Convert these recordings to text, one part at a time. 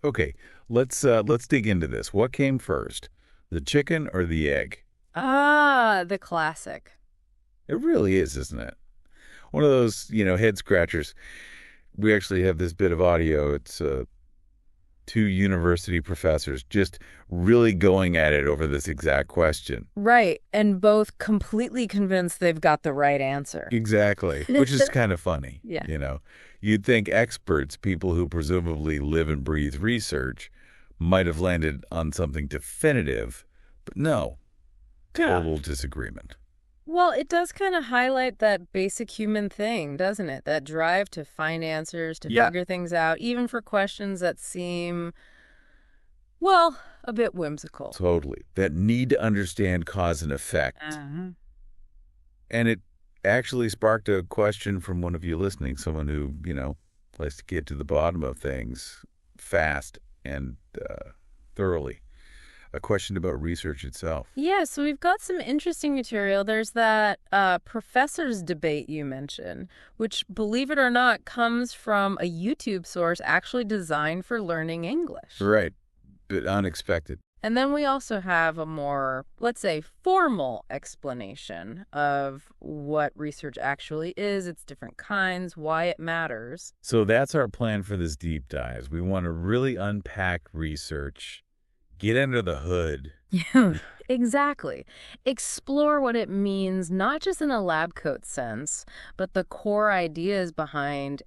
Okay, let's dig into this. What came first, the chicken or the egg? Ah, the classic. It really is, isn't it? One of those, head scratchers. We actually have this bit of audio. It's two university professors just really going at it over this exact question. Right, and both completely convinced they've got the right answer. Exactly, which is kind of funny. Yeah. You'd think experts, people who presumably live and breathe research, might have landed on something definitive, but no, Yeah. total disagreement. Well, it does kind of highlight that basic human thing, doesn't it? That drive to find answers, to Yeah, figure things out, even for questions that seem, well, a bit whimsical. totally. That need to understand cause and effect. Uh-huh. And it actually sparked a question from one of you listening, someone who, likes to get to the bottom of things fast and thoroughly. A question about research itself. Yeah, so we've got some interesting material. There's that professor's debate you mentioned, which, believe it or not, comes from a YouTube source actually designed for learning English. Right, but unexpected. And then we also have a more, let's say, formal explanation of what research actually is, its different kinds, why it matters. So that's our plan for this deep dive. We want to really unpack research, get under the hood. Yeah, exactly. Explore what it means, not just in a lab coat sense, but the core ideas behind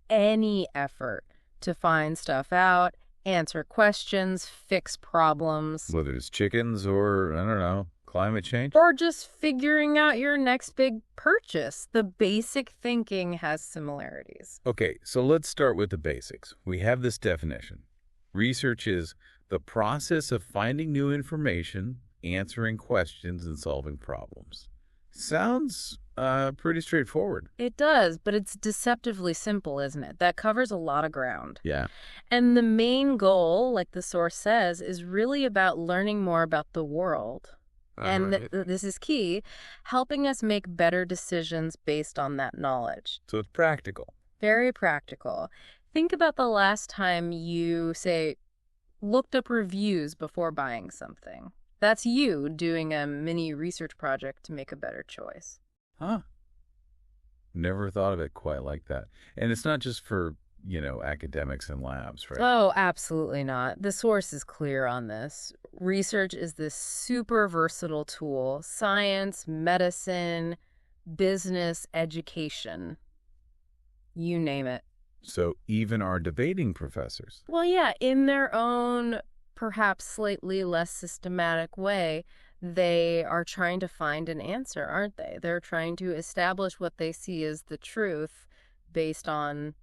any effort to find stuff out, answer questions, fix problems, Whether it's chickens or, I don't know, climate change. or just figuring out your next big purchase. The basic thinking has similarities. Okay, so let's start with the basics. We have this definition. Research is the process of finding new information, answering questions, and solving problems. Sounds pretty straightforward. It does, but it's deceptively simple, isn't it? That covers a lot of ground. Yeah. And the main goal, like the source says, is really about learning more about the world. And this is key, helping us make better decisions based on that knowledge. So it's practical. Very practical. Think about the last time you, say, looked up reviews before buying something. That's you doing a mini research project to make a better choice. Huh. Never thought of it quite like that. And it's not just for, academics and labs, right? Oh, absolutely not. The source is clear on this. Research is this super versatile tool. Science, medicine, business, education. You name it. So even our debating professors. Well, yeah, in their own, perhaps slightly less systematic way, they are trying to find an answer, aren't they? They're trying to establish what they see as the truth based on,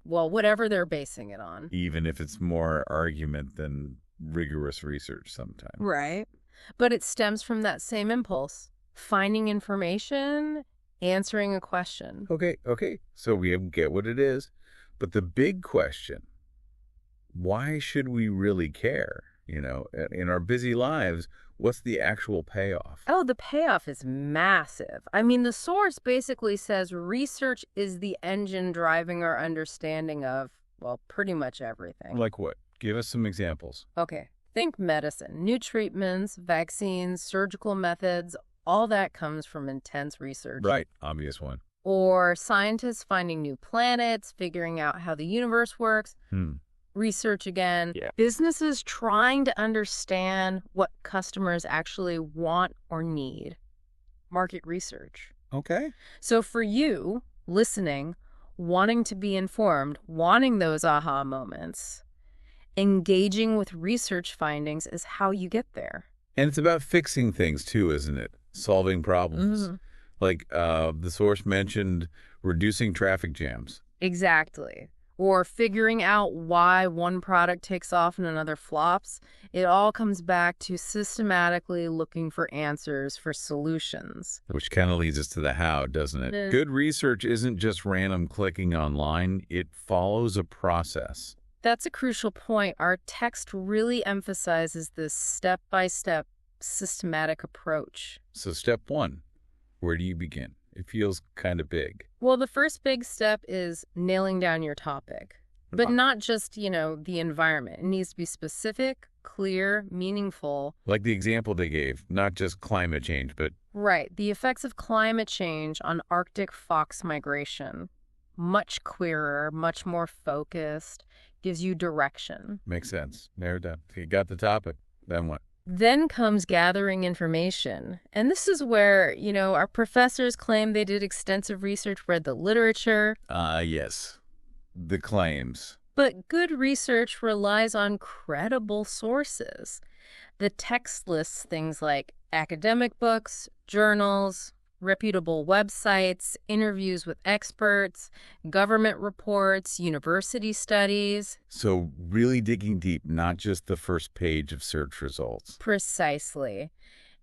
well, whatever they're basing it on. Even if it's more argument than rigorous research sometimes. Right. But it stems from that same impulse, finding information, answering a question. Okay. So we get what it is. But the big question, why should we really care? In our busy lives, what's the actual payoff? Oh, the payoff is massive. I mean, the source basically says research is the engine driving our understanding of, well, pretty much everything. Like what? Give us some examples. Okay, think medicine, new treatments, vaccines, surgical methods, all that comes from intense research. Right. Obvious one. Or scientists finding new planets, figuring out how the universe works. Research again. Yeah. Businesses trying to understand what customers actually want or need. Market research. Okay. So for you, listening, wanting to be informed, wanting those aha moments, engaging with research findings is how you get there. And it's about fixing things too, isn't it? Solving problems. Like the source mentioned reducing traffic jams. Exactly. Or figuring out why one product takes off and another flops. It all comes back to systematically looking for answers, for solutions. Which kind of leads us to the how, doesn't it? Yeah. Good research isn't just random clicking online. It follows a process. That's a crucial point. Our text really emphasizes this step-by-step systematic approach. So step one, where do you begin? It feels kind of big. Well, the first big step is nailing down your topic. But not just, the environment. It needs to be specific, clear, meaningful. Like the example they gave, not just climate change, but Right. The effects of climate change on Arctic fox migration. Much clearer, much more focused, gives you direction. makes sense. Narrowed down. So you got the topic. Then what? Then comes gathering information. And this is where, our professors claim they did extensive research, read the literature. Yes. The claims. But good research relies on credible sources. The text lists things like academic books, journals, reputable websites, interviews with experts, government reports, university studies. So really digging deep, not just the first page of search results. Precisely.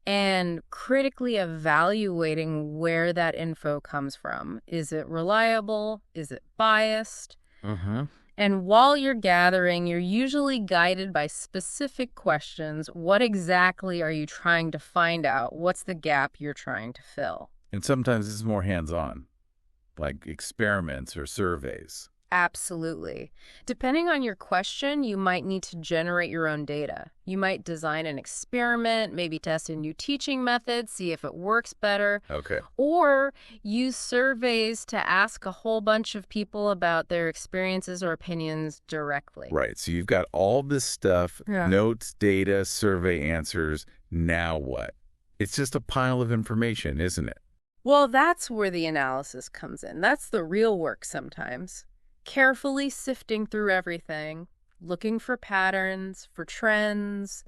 And critically evaluating where that info comes from. Is it reliable? Is it biased? Mm-hmm. And while you're gathering, you're usually guided by specific questions. What exactly are you trying to find out? What's the gap you're trying to fill? And sometimes this is more hands-on, like experiments or surveys. Absolutely. Depending on your question, you might need to generate your own data. You might design an experiment, maybe test a new teaching method, see if it works better. Okay. Or use surveys to ask a whole bunch of people about their experiences or opinions directly. Right. So you've got all this stuff, Yeah. notes, data, survey answers. Now what? It's just a pile of information, isn't it? Well, that's where the analysis comes in. That's the real work sometimes. Carefully sifting through everything, looking for patterns, for trends,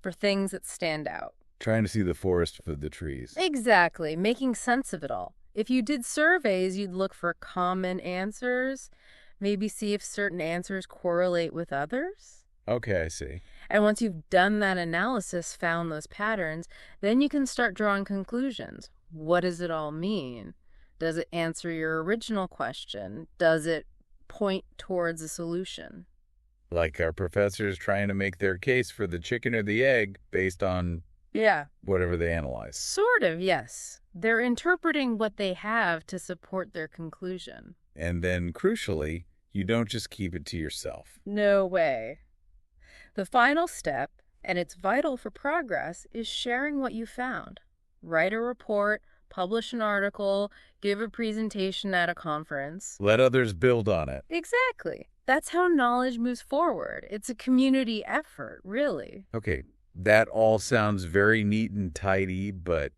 for things that stand out. Trying to see the forest for the trees. Exactly, making sense of it all. If you did surveys, you'd look for common answers, maybe see if certain answers correlate with others. Okay, I see. And once you've done that analysis, found those patterns, then you can start drawing conclusions. What does it all mean? Does it answer your original question? Does it point towards a solution? Like our professors trying to make their case for the chicken or the egg based on Yeah. whatever they analyze. Sort of, yes. They're interpreting what they have to support their conclusion. And then, crucially, you don't just keep it to yourself. No way. The final step, and it's vital for progress, is sharing what you found. Write a report, publish an article, give a presentation at a conference. Let others build on it. Exactly. That's how knowledge moves forward. It's a community effort, really. Okay, that all sounds very neat and tidy, but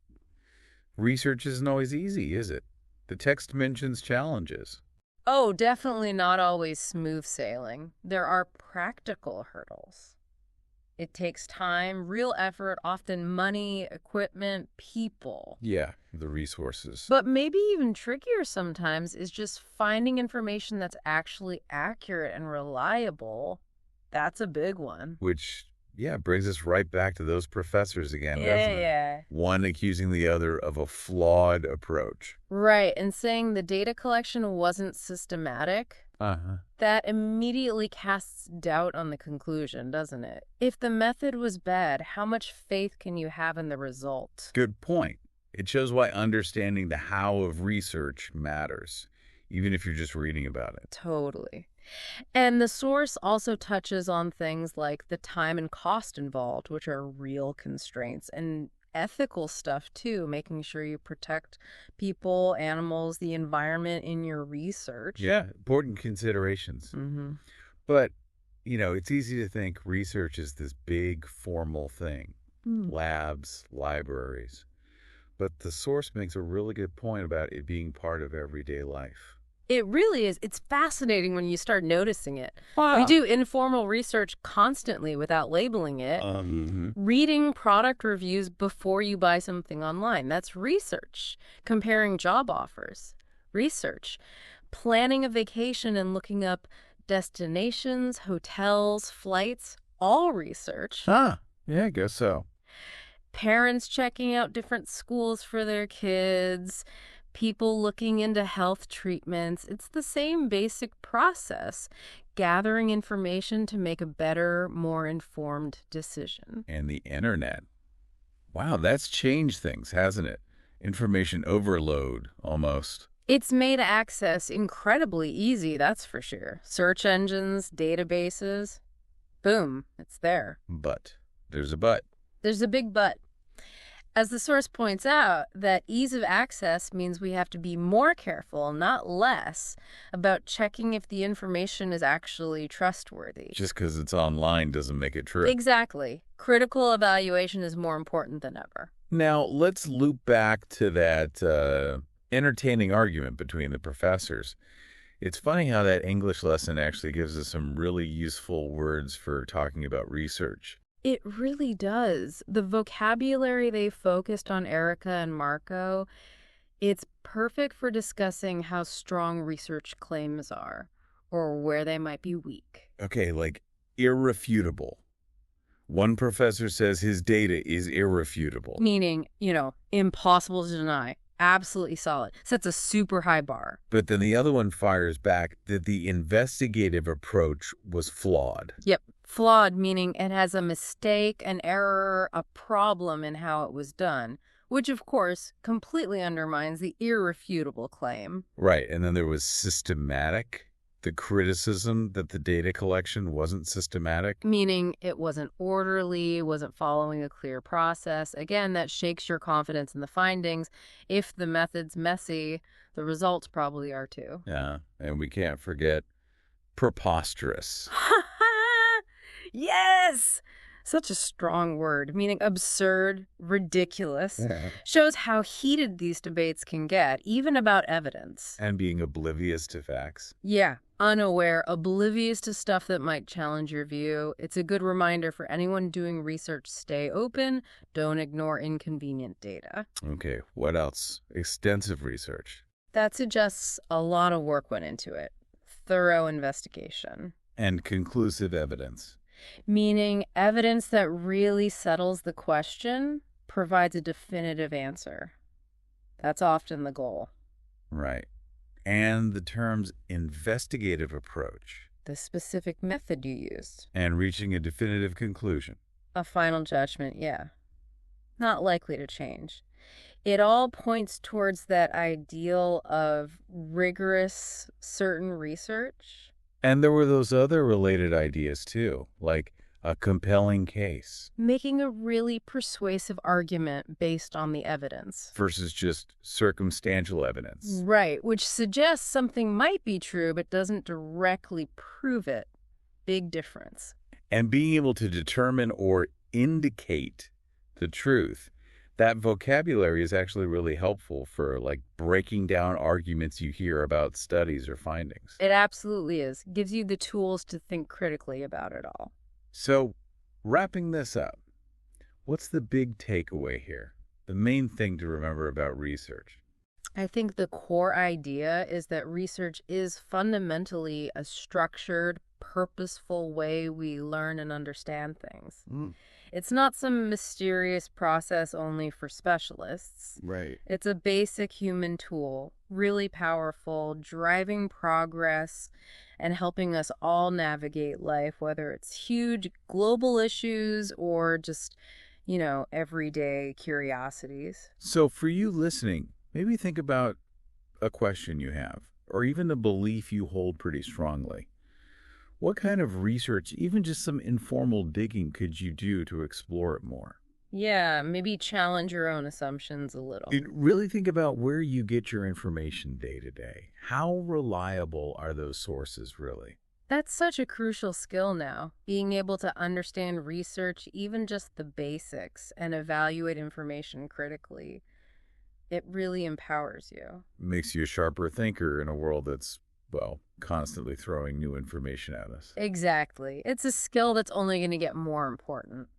research isn't always easy, is it? The text mentions challenges. Oh, definitely not always smooth sailing. There are practical hurdles. It takes time, real effort, often money, equipment, people. Yeah, the resources. But maybe even trickier sometimes is just finding information that's actually accurate and reliable. That's a big one. Which, yeah, brings us right back to those professors again, doesn't it? Yeah. One accusing the other of a flawed approach. Right, and saying the data collection wasn't systematic. Uh-huh. That immediately casts doubt on the conclusion, doesn't it? If the method was bad, how much faith can you have in the result? Good point. It shows why understanding the how of research matters, even if you're just reading about it. Totally. And the source also touches on things like the time and cost involved, which are real constraints, and ethical stuff too, making sure you protect people, animals, the environment in your research. Yeah, important considerations. Mm-hmm. But, it's easy to think research is this big formal thing. Labs, libraries. But the source makes a really good point about it being part of everyday life. It really is. It's fascinating when you start noticing it. Wow. We do informal research constantly without labeling it. Mhm. Reading product reviews before you buy something online. That's research. Comparing job offers. Research. Planning a vacation and looking up destinations, hotels, flights. All research. Huh. Yeah, I guess so. Parents checking out different schools for their kids. People looking into health treatments. It's the same basic process, gathering information to make a better, more informed decision. And the internet. Wow, that's changed things, hasn't it? Information overload, almost. It's made access incredibly easy, that's for sure. Search engines, databases, boom, it's there. But there's a but. There's a big but. As the source points out, that ease of access means we have to be more careful, not less, about checking if the information is actually trustworthy. Just because it's online doesn't make it true. Exactly. Critical evaluation is more important than ever. Now, let's loop back to that entertaining argument between the professors. It's funny how that English lesson actually gives us some really useful words for talking about research. It really does. The vocabulary they focused on, Erica and Marco, it's perfect for discussing how strong research claims are or where they might be weak. Okay, like irrefutable. One professor says his data is irrefutable. Meaning, impossible to deny. Absolutely solid. Sets a super high bar. But then the other one fires back that the investigative approach was flawed. Yep. Flawed, meaning it has a mistake, an error, a problem in how it was done, which of course completely undermines the irrefutable claim. Right, and then there was systematic, the criticism that the data collection wasn't systematic. Meaning it wasn't orderly, wasn't following a clear process. Again, that shakes your confidence in the findings. If the method's messy, the results probably are too. Yeah, and we can't forget preposterous. Yes! Such a strong word, meaning absurd, ridiculous. Yeah. Shows how heated these debates can get, even about evidence. And being oblivious to facts. Yeah, unaware, oblivious to stuff that might challenge your view. It's a good reminder for anyone doing research, stay open, don't ignore inconvenient data. Okay, what else? Extensive research. That suggests a lot of work went into it. Thorough investigation. And conclusive evidence. Meaning evidence that really settles the question, provides a definitive answer. That's often the goal. Right. And the terms investigative approach. The specific method you used. And reaching a definitive conclusion. A final judgment, yeah. Not likely to change. It all points towards that ideal of rigorous, certain research. And there were those other related ideas too, like a compelling case. Making a really persuasive argument based on the evidence. Versus just circumstantial evidence. Right, which suggests something might be true but doesn't directly prove it. Big difference. And being able to determine or indicate the truth. That vocabulary is actually really helpful for breaking down arguments you hear about studies or findings. It absolutely is. Gives you the tools to think critically about it all. So, wrapping this up, what's the big takeaway here? The main thing to remember about research? I think the core idea is that research is fundamentally a structured, purposeful way we learn and understand things. It's not some mysterious process only for specialists. Right. It's a basic human tool, really powerful, driving progress and helping us all navigate life, whether it's huge global issues or just, everyday curiosities. So for you listening, maybe think about a question you have, or even a belief you hold pretty strongly. What kind of research, even just some informal digging, could you do to explore it more? Yeah, maybe challenge your own assumptions a little. Really think about where you get your information day to day. How reliable are those sources really? That's such a crucial skill now, being able to understand research, even just the basics, and evaluate information critically. It really empowers you. Makes you a sharper thinker in a world that's, constantly throwing new information at us. Exactly. It's a skill that's only going to get more important.